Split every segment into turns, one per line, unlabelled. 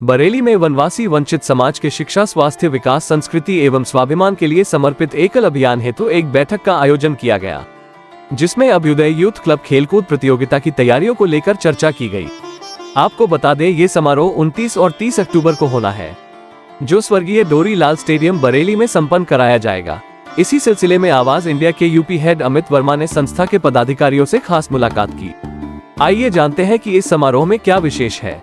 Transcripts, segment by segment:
बरेली में वनवासी वंचित समाज के शिक्षा, स्वास्थ्य, विकास, संस्कृति एवं स्वाभिमान के लिए समर्पित एकल अभियान हेतु एक बैठक का आयोजन किया गया, जिसमें अभ्युदय यूथ क्लब खेलकूद प्रतियोगिता की तैयारियों को लेकर चर्चा की गई। आपको बता दें, ये समारोह 29 और 30 अक्टूबर को होना है, जो स्वर्गीय डोरी लाल स्टेडियम बरेली में संपन्न कराया जाएगा। इसी सिलसिले में आवाज इंडिया के यूपी हेड अमित वर्मा ने संस्था के पदाधिकारियों से खास मुलाकात की। आइए जानते हैं कि इस समारोह में क्या विशेष है।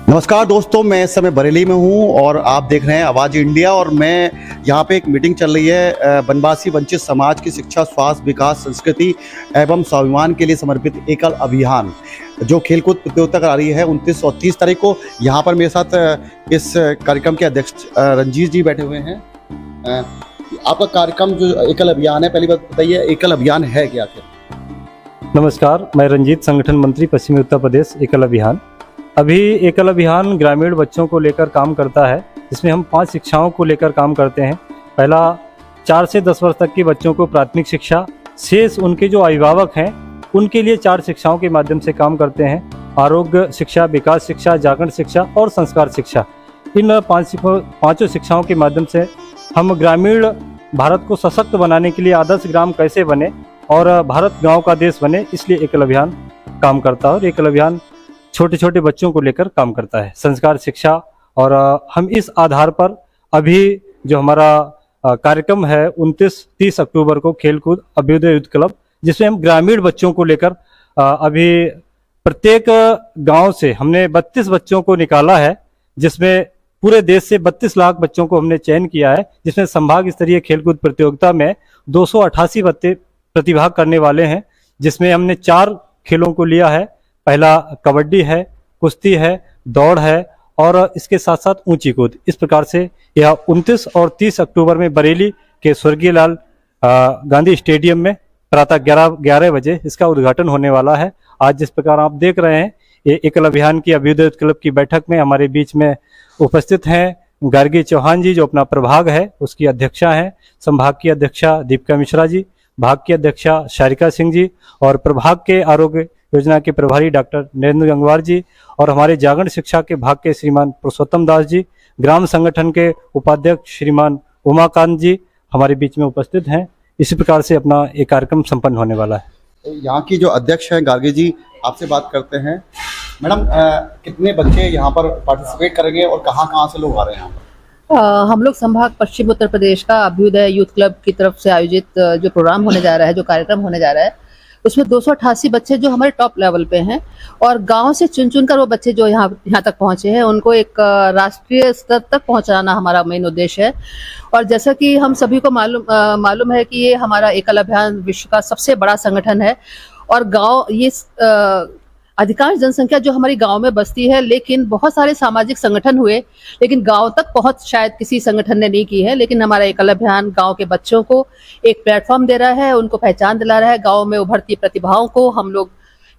नमस्कार दोस्तों, मैं इस समय बरेली में हूं और आप देख रहे हैं आवाज़ इंडिया। और मैं यहां पे एक मीटिंग चल रही है वनवासी वंचित समाज की शिक्षा, स्वास्थ्य, विकास, संस्कृति एवं स्वाभिमान के लिए समर्पित एकल अभियान, जो खेलकूद प्रतियोगिता करा रही है 29 और 30 तारीख को। यहाँ पर मेरे साथ इस कार्यक्रम के अध्यक्ष रंजीत जी बैठे हुए हैं। आपका कार्यक्रम जो एकल अभियान है, पहली बात बताइए, एकल अभियान है क्या?
नमस्कार, मैं रंजीत, संगठन मंत्री पश्चिमी उत्तर प्रदेश। एकल अभियान अभी एकल अभियान ग्रामीण बच्चों को लेकर काम करता है, जिसमें हम 5 शिक्षाओं को लेकर काम करते हैं। पहला 4 से 10 वर्ष तक के बच्चों को प्राथमिक शिक्षा, शेष उनके जो अभिभावक हैं उनके लिए 4 शिक्षाओं के माध्यम से काम करते हैं। आरोग्य शिक्षा, विकास शिक्षा, जागरण शिक्षा और संस्कार शिक्षा। इन 5 शिक्षाओं के माध्यम से हम ग्रामीण भारत को सशक्त बनाने के लिए आदर्श ग्राम कैसे बने और भारत गाँव का देश बने, इसलिए एकल अभियान काम करता है। और एकल अभियान छोटे छोटे बच्चों को लेकर काम करता है, संस्कार शिक्षा। और हम इस आधार पर अभी जो हमारा कार्यक्रम है 29-30 अक्टूबर को खेलकूद अभ्युदय यूथ क्लब, जिसमें हम ग्रामीण बच्चों को लेकर अभी प्रत्येक गांव से हमने 32 बच्चों को निकाला है, जिसमें पूरे देश से 32 लाख बच्चों को हमने चयन किया है, जिसमें संभाग स्तरीय खेलकूद प्रतियोगिता में 288 बच्चे प्रतिभाग करने वाले हैं, जिसमें हमने 4 खेलों को लिया है। पहला कबड्डी है, कुश्ती है, दौड़ है और इसके साथ साथ ऊंची कूद। इस प्रकार से यह 29 और 30 अक्टूबर में बरेली के स्वर्गीय लाल गांधी स्टेडियम में प्रातः 11 बजे इसका उद्घाटन होने वाला है। आज जिस प्रकार आप देख रहे हैं, ये एकल अभियान की अभ्युदय क्लब की बैठक में हमारे बीच में उपस्थित हैं गार्गी चौहान जी, जो अपना प्रभाग है उसकी अध्यक्षा हैं, संभाग की अध्यक्षा दीपिका मिश्रा जी, भाग की अध्यक्षा शारिका सिंह जी और प्रभाग के आरोग्य योजना के प्रभारी डॉक्टर नरेंद्र गंगवार जी और हमारे जागरण शिक्षा के भाग के श्रीमान पुरुषोत्तम दास जी, ग्राम संगठन के उपाध्यक्ष श्रीमान उमाकांत जी हमारे बीच में उपस्थित हैं। इसी प्रकार से अपना ये कार्यक्रम संपन्न होने वाला है।
यहाँ की जो अध्यक्ष हैं गार्गी जी, आपसे बात करते हैं। मैडम, कितने बच्चे यहाँ पर पार्टिसिपेट करेंगे और कहाँ से लोग आ रहे हैं यहाँ पर?
हम लोग संभाग पश्चिम उत्तर प्रदेश का अभ्युदय यूथ क्लब की तरफ से आयोजित जो प्रोग्राम होने जा रहा है, जो कार्यक्रम होने जा रहा है, उसमें 288 बच्चे जो हमारे टॉप लेवल पे हैं और गांव से चुन कर वो बच्चे जो यहाँ तक पहुंचे हैं, उनको एक राष्ट्रीय स्तर तक पहुंचाना हमारा मेन उद्देश्य है। और जैसा कि हम सभी को मालूम है कि ये हमारा एकल अभियान विश्व का सबसे बड़ा संगठन है और गांव ये अधिकांश जनसंख्या जो हमारी गांव में बसती है, लेकिन बहुत सारे सामाजिक संगठन हुए, लेकिन गांव तक पहुंच शायद किसी संगठन ने नहीं की है। लेकिन हमारा एकल अभियान गांव के बच्चों को एक प्लेटफॉर्म दे रहा है, उनको पहचान दिला रहा है। गांव में उभरती प्रतिभाओं को हम लोग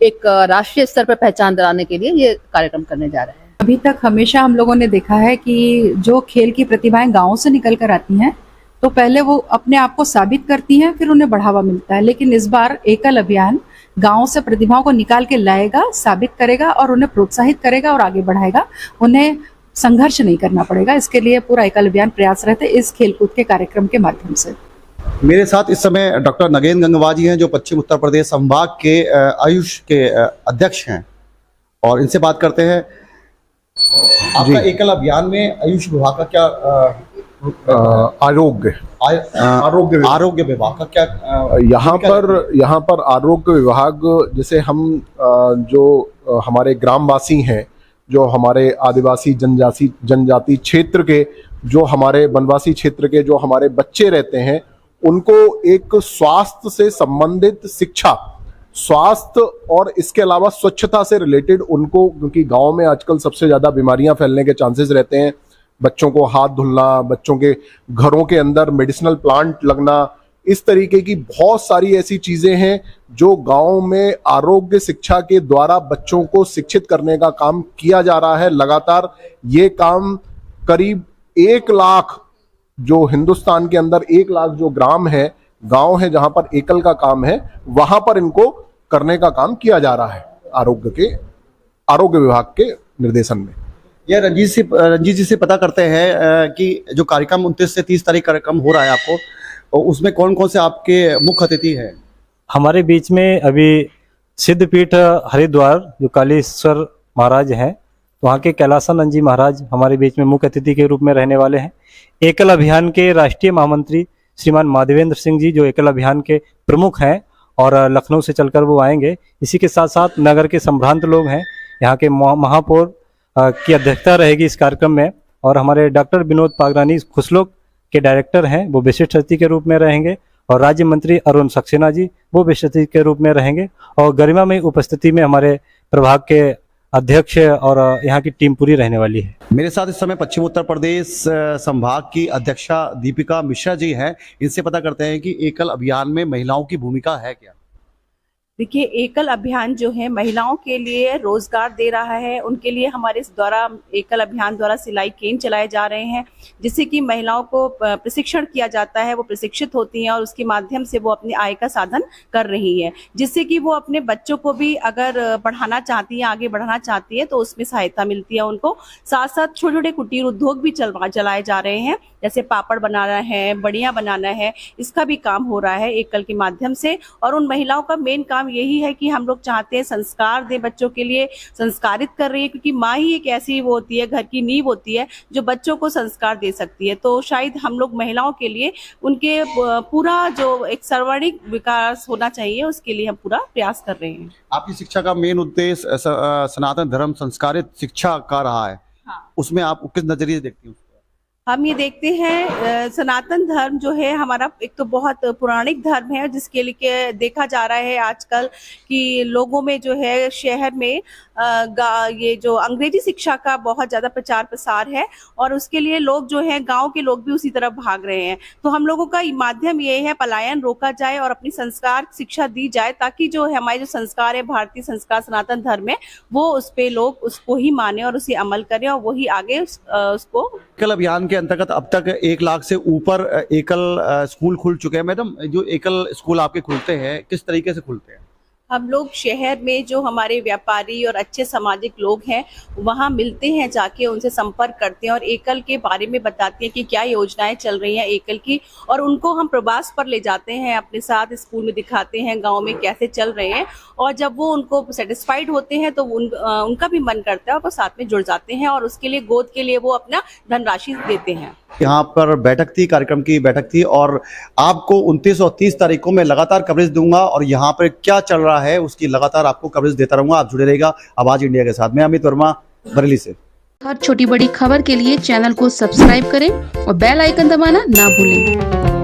एक राष्ट्रीय स्तर पर पहचान दिलाने के लिए ये कार्यक्रम करने जा रहे हैं।
अभी तक हमेशा हम लोगों ने देखा है कि जो खेल की प्रतिभाएं गाँव से निकल कर आती हैं, तो पहले वो अपने आप को साबित करती हैं, फिर उन्हें बढ़ावा मिलता है। लेकिन इस बार एकल अभियान गांव से प्रतिभाओं को निकाल के लाएगा, साबित करेगा और उन्हें प्रोत्साहित करेगा और आगे बढ़ाएगा। उन्हें संघर्ष नहीं करना पड़ेगा। इसके लिए पूरा एकल अभियान प्रयासरत है इस खेलकूद के कार्यक्रम के माध्यम से।
मेरे साथ इस समय डॉक्टर नगेंद्र गंगवार जी हैं, जो पश्चिम उत्तर प्रदेश संभाग के आयुष के अध्यक्ष हैं, और इनसे बात करते हैं। आपका एकल अभियान में आयुष विभाग का क्या
आरोग्य विभाग का क्या यहाँ पर आरोग्य विभाग, जैसे हम जो हमारे ग्रामवासी हैं, जो हमारे आदिवासी जनजाति क्षेत्र के, जो हमारे वनवासी क्षेत्र के जो हमारे बच्चे रहते हैं, उनको एक स्वास्थ्य से संबंधित शिक्षा, स्वास्थ्य और इसके अलावा स्वच्छता से रिलेटेड उनको, क्योंकि गांव में आजकल सबसे ज़्यादा बीमारियां फैलने के चांसेस रहते हैं। बच्चों को हाथ धुलना, बच्चों के घरों के अंदर मेडिसिनल प्लांट लगना, इस तरीके की बहुत सारी ऐसी चीज़ें हैं जो गांव में आरोग्य शिक्षा के द्वारा बच्चों को शिक्षित करने का काम किया जा रहा है लगातार। ये काम करीब 1 लाख, जो हिंदुस्तान के अंदर 1 लाख जो ग्राम है, गांव है, जहां पर एकल का काम है, वहां पर इनको करने का काम किया जा रहा है आरोग्य के आरोग्य विभाग के निर्देशन में।
ये रंजीत जी से पता करते हैं कि जो कार्यक्रम 29 से 30 तारीख कार्यक्रम हो रहा है आपको, और उसमें कौन कौन से आपके मुख्य अतिथि हैं?
हमारे बीच में अभी सिद्धपीठ हरिद्वार जो कालीश्वर महाराज हैं, तो वहाँ के कैलासानंद जी महाराज हमारे बीच में मुख्य अतिथि के रूप में रहने वाले हैं। एकल अभियान के राष्ट्रीय महामंत्री श्रीमान माधवेंद्र सिंह जी जो एकल अभियान के प्रमुख हैं और लखनऊ से चलकर वो आएंगे। इसी के साथ साथ नगर के संभ्रांत लोग हैं, यहाँ के महापौर की अध्यक्षता रहेगी इस कार्यक्रम में, और हमारे डॉक्टर विनोद पागरानी खुसलोक के डायरेक्टर हैं, वो विशिष्ट अतिथि के रूप में रहेंगे, और राज्य मंत्री अरुण सक्सेना जी वो विशिष्ट अतिथि के रूप में रहेंगे। और गरिमामय उपस्थिति में हमारे प्रभाग के अध्यक्ष और यहाँ की टीम पूरी रहने वाली है।
मेरे साथ इस समय पश्चिम उत्तर प्रदेश संभाग की अध्यक्षा दीपिका मिश्रा जी हैं। इनसे पता करते हैं कि एकल अभियान में महिलाओं की भूमिका है क्या?
देखिए, एकल अभियान जो है महिलाओं के लिए रोजगार दे रहा है। उनके लिए हमारे इस द्वारा एकल अभियान द्वारा सिलाई केंद्र चलाए जा रहे हैं, जिससे कि महिलाओं को प्रशिक्षण किया जाता है, वो प्रशिक्षित होती हैं और उसके माध्यम से वो अपनी आय का साधन कर रही हैं, जिससे कि वो अपने बच्चों को भी अगर पढ़ाना चाहती हैं, आगे बढ़ाना चाहती है, तो उसमें सहायता मिलती है उनको। साथ साथ छोटे छोटे कुटीर उद्योग भी चलाए जा रहे हैं, जैसे पापड़ बनाना है, बड़ियाँ बनाना है, इसका भी काम हो रहा है एकल के माध्यम से। और उन महिलाओं का मेन काम यही है कि हम लोग चाहते हैं संस्कार दें बच्चों के लिए, संस्कारित कर रही है, क्योंकि माँ ही एक ऐसी वो होती है, घर की नींव होती है जो बच्चों को संस्कार दे सकती है। तो शायद हम लोग महिलाओं के लिए उनके पूरा जो एक सर्वांगीण विकास होना चाहिए, उसके लिए हम पूरा प्रयास कर रहे हैं।
आपकी शिक्षा का मेन उद्देश्य सनातन धर्म संस्कारित शिक्षा का रहा है।
हाँ।
उसमें आप किस नजरिए से देखती हैं?
हम ये देखते हैं सनातन धर्म जो है हमारा एक तो बहुत पौराणिक धर्म है, जिसके लिए देखा जा रहा है आजकल कि लोगों में जो है शहर में ये जो अंग्रेजी शिक्षा का बहुत ज़्यादा प्रचार प्रसार है, और उसके लिए लोग जो है गांव के लोग भी उसी तरफ भाग रहे हैं। तो हम लोगों का माध्यम ये है पलायन रोका जाए और अपनी संस्कार शिक्षा दी जाए, ताकि जो है हमारे जो संस्कार है, भारतीय संस्कार सनातन धर्म है, वो उस पे लोग उसको ही माने और उसे अमल करें और वही आगे उसको।
एकल अभियान के अंतर्गत अब तक 1 लाख से ऊपर एकल स्कूल खुल चुके हैं। मैडम, जो एकल स्कूल आपके खुलते हैं किस तरीके से खुलते हैं?
हम लोग शहर में जो हमारे व्यापारी और अच्छे सामाजिक लोग हैं वहाँ मिलते हैं, जाके उनसे संपर्क करते हैं और एकल के बारे में बताते हैं कि क्या योजनाएं चल रही हैं एकल की, और उनको हम प्रवास पर ले जाते हैं, अपने साथ स्कूल में दिखाते हैं गांव में कैसे चल रहे हैं, और जब वो उनको सेटिस्फाइड होते हैं तो उनका भी मन करता है और वो साथ में जुड़ जाते हैं, और उसके लिए गोद के लिए वो अपना धनराशि देते हैं।
यहाँ पर बैठक थी, कार्यक्रम की बैठक थी, और आपको 29 और 30 तारीख को मैं लगातार कवरेज दूंगा और यहाँ पर क्या चल रहा है उसकी लगातार आपको कवरेज देता रहूंगा। आप जुड़े रहेगा आवाज इंडिया के साथ। मैं अमित वर्मा, बरेली से।
हर छोटी बड़ी खबर के लिए चैनल को सब्सक्राइब करें और बेल आइकन दबाना ना भूलें।